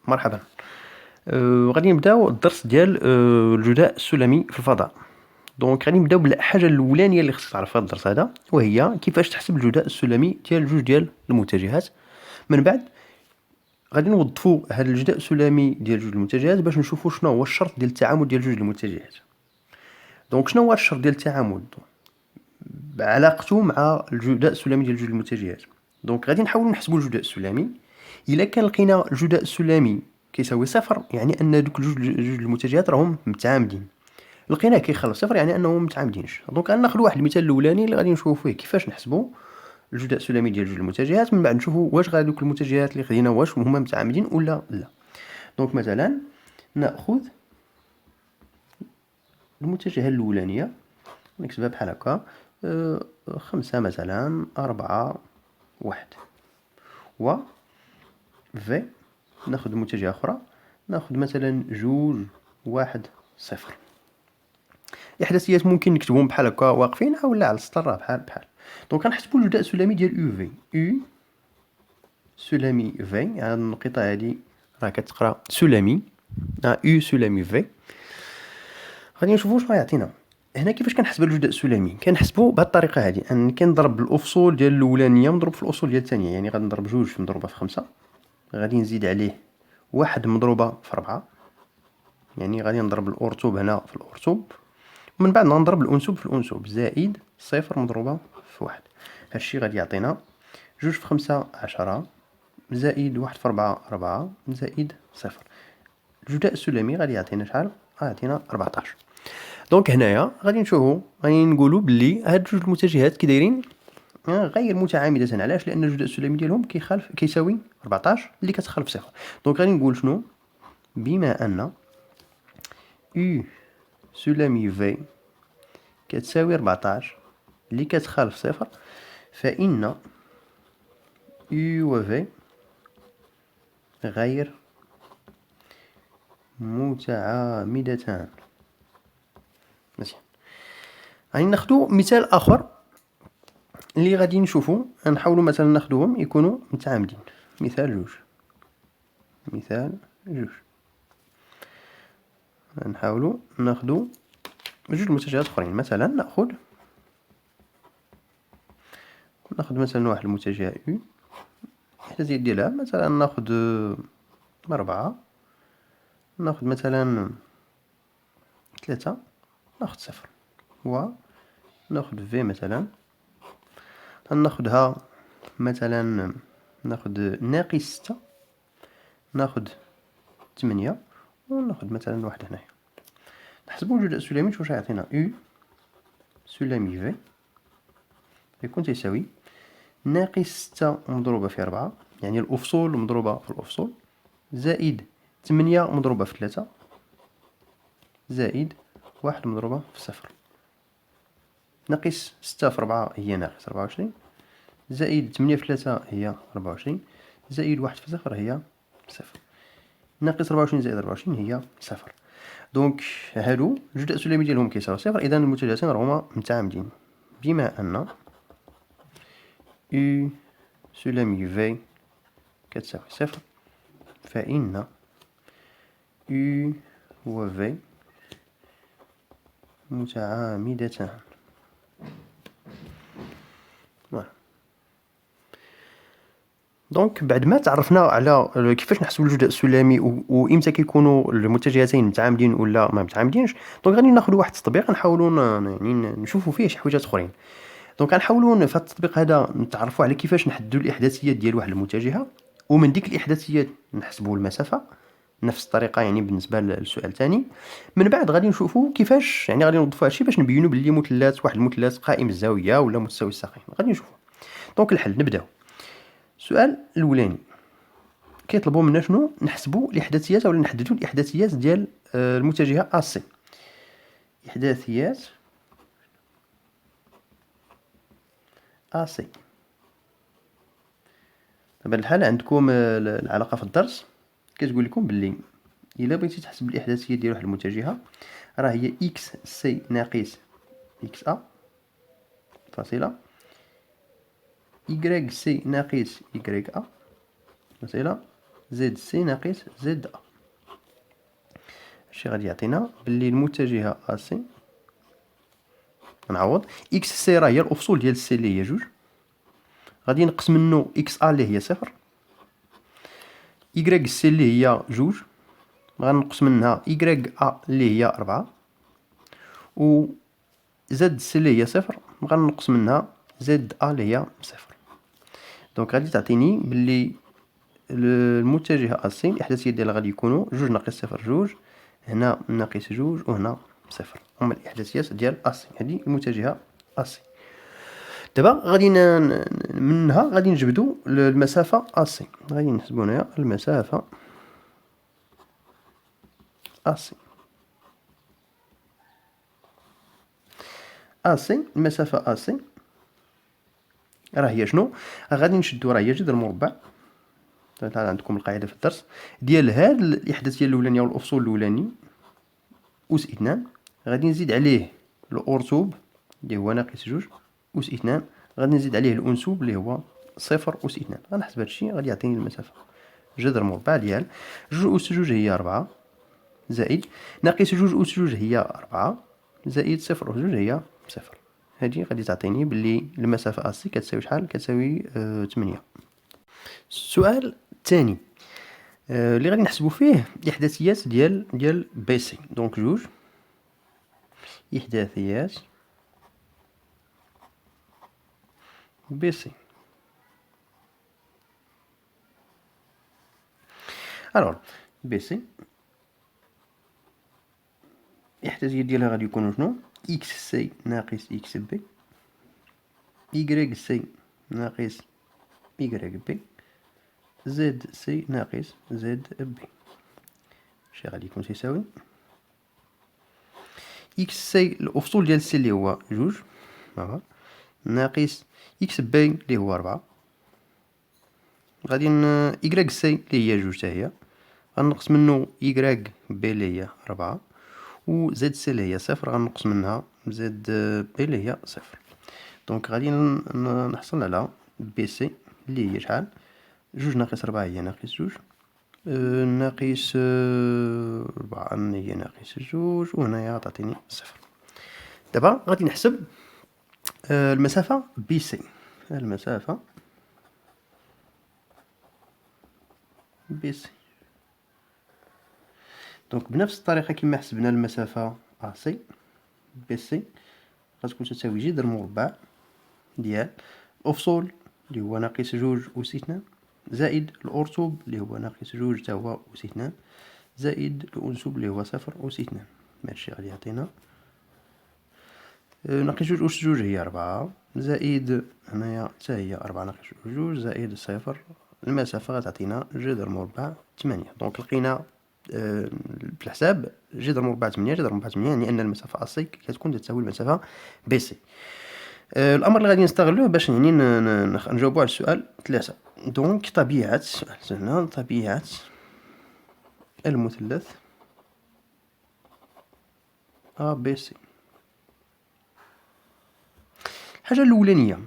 مرحبا. غادي نبداو الدرس ديال الجداء السلمي في الفضاء. دونك غادي نبداو بالحاجه الاولانيه اللي خصك تعرف في هذا الدرس هذا، وهي كيفاش تحسب الجداء السلمي ديال جوج ديال المتجهات. من بعد غادي نوظفوا هذا الجداء السلمي ديال جوج المتجهات باش نشوفوا شنو هو الشرط ديال التعامد ديال جوج المتجهات. دونك شنو هو الشرط ديال التعامد؟ علاقته مع الجداء السلمي ديال جوج المتجهات. دونك غادي نحاولوا نحسبوا الجداء السلمي. الا كان لقينا الجداء السلمي كيساوي صفر، يعني ان دوك جوج المتجهات راهم متعامدين. لقيناه كيخلف صفر، يعني انهم متعامدينش. دونك غناخذوا واحد المثال الاولاني اللي غادي نشوفوا فيه كيفاش نحسبوا الجداء السلمي ديال جوج المتجهات، من بعد نشوفوا واش غادي دوك المتجهات اللي خدينا واش هما متعامدين ولا لا. دونك مثلا ناخذ المتجهه الاولانيه نكتبها بحال هكا، 5 مثلا 4 1، و في ناخذ متجهة أخرى ناخذ مثلا 2 1 0. إحداثيات ممكن نكتبهم بحال هكا واقفين أولا على السطر بحال. دونك غنحسبوا الجداء السلمي ديال يو في. يو سلمي في، يعني النقطة هادي راه كتقرا سلمي، يو سلمي في. غادي نشوفوا شنو يعطينا هنا. كيفاش كنحسبوا الجداء السلمي؟ كنحسبوا بهذه الطريقة هادي، أن كنضرب الأفصول ديال الأولانية مضروب في الأفصول ديال الثانية. يعني غنضرب 2 مضروبة في 5، غادي نزيد عليه 1 مضروبة في 4، يعني غادي نضرب الأرتوب هنا في الأرتوب، ومن بعد نضرب الأنسوب في الأنسوب، زائد 0 مضروبة في 1. هادشي غادي يعطينا 2 في 5 10، زائد 1 في 4 4، زائد 0. الجداء السلمي غادي يعطينا شحال؟ غيعطينا 14. دونك هنايا غادي نشوفو، غادي نقولو بلي هاد جوج المتجهات كي دايرين غير متعامدة. علاش؟ لأن الجداء السلمي ديالهم كيساوي 14 اللي كتخلف صفر. دونك غادي نقول شنو؟ بما أن U سلمي في كتساوي 14 اللي كتخالف صفر، فإن U و في غير متعامدتان. مزيان. غادي ناخدو مثال آخر اللي غادي نشوفو، نحاولو مثلا ناخدوهم يكونوا متعامدين. مثال جوج. نحاولو ناخدو جوج متجهات أخرين. مثلا ناخد مثلا واحد المتجه U، الإحداثيات ديالها مثلا ناخد 4، ناخد مثلا 3، ناخد 0، و ناخد في مثلا ناخدها مثلا ناخد ناقص 6، ناخد 8، وناخد مثلا واحد هنايا. نحسبو الجداء السلمي واش يعطينا. U سلمي في يكون تيساوي ناقص 6 مضروبة في 4، يعني الأفصول مضروبة في الأفصول، زائد 8 مضروبة في 3، زائد 1 مضروبة في 0. ناقص 6 في 4 هي ناقص 24، زائد 8 في 3 هي 24، زائد 1 في 0 هي 0. ناقص 24 زائد 24 هي 0. دونك هادو الجداء السلمي ديالهم كيساوي 0، إذا المتجهتين راهما متعامدين. بما أن U سلمي في كتساوي 0، فإن U و في متعامدتان. دونك بعد ما تعرفنا على كيفاش نحسبوا الجداء السلمي وامتى كيكونوا المتجهتين متعامدين ولا ما متعامدينش، دونك غادي ناخذ واحد التطبيق نحاولوا يعني نشوفوا فيه شي حويجات اخرين. دونك غنحاولوا في هذا التطبيق هذا نتعرفوا على كيفاش نحددوا الاحداثيات ديال واحد المتجهه، ومن ديك الاحداثيات نحسبوا المسافه نفس الطريقه يعني بالنسبه للسؤال الثاني. من بعد غادي نشوفوا كيفاش يعني غادي نوظفوا هادشي باش نبينوا باللي مثلث واحد المثلث قائم الزاويه ولا متساوي الساقين. غادي نشوفوا. دونك الحل نبداو. السؤال الاولاني كيطلبوا منا شنو؟ نحسبوا الاحداثيات ولا نحددوا الاحداثيات ديال المتجهه AC. احداثيات AC. طبعا الحال عندكم العلاقه في الدرس كتقول لكم باللي الا بغيتي تحسب الاحداثيات ديال واحد المتجهه راه هي اكس سي ناقص اكس ا فاصله Y سي ناقص Y ا فاصله زد سي ناقص زد أ. هادشي غادي يعطينا بلي المتجهة أ سي، نعوض إكس سي راه هي الأفصول ديال سي اللي هي جوج، غادي نقص منو إكس أ اللي هي صفر، إكغيك سي اللي هي جوج غنقص منها إكغيك أ اللي هي ربعة، و زد سي اللي هي صفر غنقص منها زد أ اللي هي صفر. دونك غادي تعطيني بلي المتجهة أ سي الإحداثيات ديالها غادي يكونوا جوج ناقص صفر جوج، هنا ناقص جوج وهنا صفر، هما الإحداثيات ديال أ سي. هادي المتجهة أ سي. دابا غادي منها غادي نجبدو المسافة أ سي، غادي نحسبو هنايا المسافة أ سي. أ سي المسافة أ سي راه هي شنو؟ غادي نشدو راه هي جذر مربع، عندكم القاعدة في الدرس ديال هاد الإحداثية الأولانية والأفصول الأولاني أس اثنان، غادي نزيد عليه الأرتوب اللي هو ناقص جوج أس اثنان، غادي نزيد عليه الأنسوب اللي هو صفر أس اثنان. غنحسب هادشي غادي يعطيني المسافة جذر مربع ديال جوج أس جوج هي ربعة، زائد ناقص جوج أس جوج هي ربعة، زائد صفر أس جوج هي صفر. هادي غادي تعطيني بلي المسافة أسي كتساوي شحال؟ كتساوي 8. السؤال الثاني اللي غادي نحسبو فيه الإحداثيات ديال بي سي. دونك جوج إحداثيات بي سي. الوغ بي سي الإحداثيات ديالها غادي يكونوا شنو؟ إكس سي ناقص إكس بي، إكغيك سي ناقص إكغيك بي، زد سي ناقص زد بي. شي غادي يكون تيساوي إكس سي الأفصول ديال سي اللي هو جوج ناقص إكس بي اللي هو ربعة، غادي إكغيك سي اللي هي جوج تا هي غنقص منو إكغيك بي اللي هي ربعة، و زد سي اللي هي صفر غنقص منها زد بي اللي هي صفر. دونك غادي نحصل على بي سي اللي هي شحال؟ جوج ناقص ربعة هي ناقص جوج، ناقص ربعة هي ناقص جوج، وهنايا تعطيني صفر. دابا غادي نحسب المسافة بي سي. المسافة بي سي دونك بنفس الطريقة كما حسبنا المسافة أ سي، بي سي غتكون تساوي جذر مربع ديال الأفصول اللي هو ناقص جوج أس اثنان، زائد الأرتوب اللي هو ناقص جوج تا هو أس اثنان، زائد الأنسوب اللي هو صفر أس اثنان. هادشي غادي يعطينا ناقص جوج أس جوج هي ربعة، زائد هنايا تا هي ربعة ناقص جوج زائد صفر، المسافة غتعطينا جذر مربع 8. دونك لقينا في الحساب جذر مربع 8 جذر مربع 8 يعني أن المسافة أ سي كتكون تساوي المسافة بي سي. الأمر اللي غادي نستغلوه باش يعني نجاوبو على السؤال 3. دونك طبيعة السؤال سهلة، طبيعة المثلث أ بي سي. الحاجة الأولانية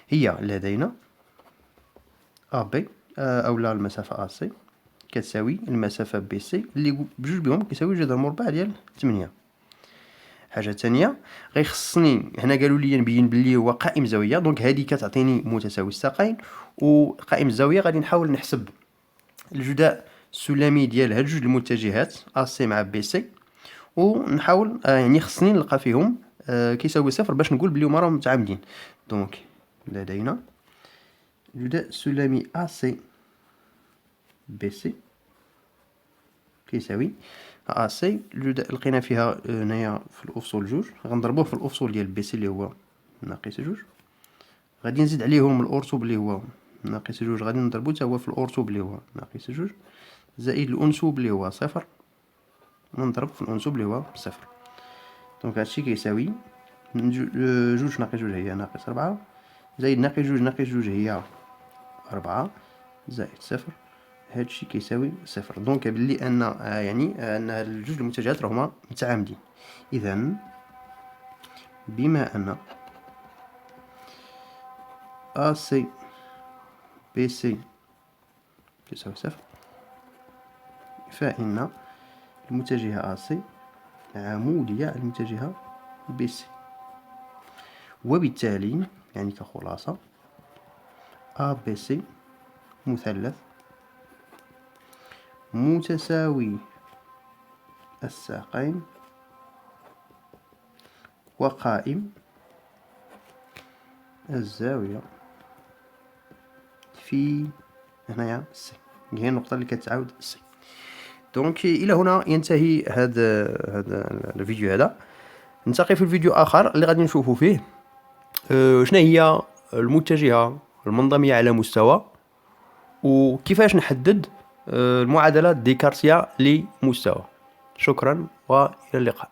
هي لدينا أ بي أولا المسافة أ سي كتساوي المسافة بي سي اللي بجوج بهم كيساوي جذر مربع ديال 8. حاجة تانية غيخصني هنا قالوا لي نبين بلي هو قائم زاوية، دونك هادي كتعطيني متساوي الساقين، وقائم الزاوية غادي نحاول نحسب الجداء السلمي ديال هاد جوج المتجهات أ سي مع بي سي، ونحاول يعني خصني نلقى فيهم كيساوي صفر باش نقول بلي هما راهم متعامدين. دونك لدينا الجداء السلمي أ سي بي سي كيساوي أ سي الجداء لقينا فيها هنايا في الأفصول جوج، غنضربوه في الأفصول ديال بي سي اللي هو ناقص جوج، غادي نزيد عليهم الأرتوب اللي هو ناقص جوج، غادي نضربو تا هو في الأرتوب اللي هو ناقص جوج، زائد الأنسوب اللي هو صفر نضرب في الأنسوب اللي هو صفر. دونك هادشي كيساوي جوج ناقص جوج هي ناقص ربعة، زائد ناقص جوج هي ربعة، زائد صفر، هادشي كيساوي صفر. دونك بلي أن يعني أن هاد الجوج المتجهات راهما متعامدين. إذا بما أن أ سي بي سي تساوي صفر، فإن المتجهة AC عمودية على المتجهة BC، وبالتالي يعني كخلاصة ABC مثلث متساوي الساقين وقائم الزاوية في هنايا سي، هي النقطة اللي كتعاود سي. دونك إلى هنا ينتهي هذا الفيديو هذا. نلتقي في الفيديو آخر اللي غادي نشوفو فيه شنو هي المتجهة المنضمية على مستوى، وكيفاش نحدد المعادلة ديكارتيا لمستوى. شكرا وإلى اللقاء.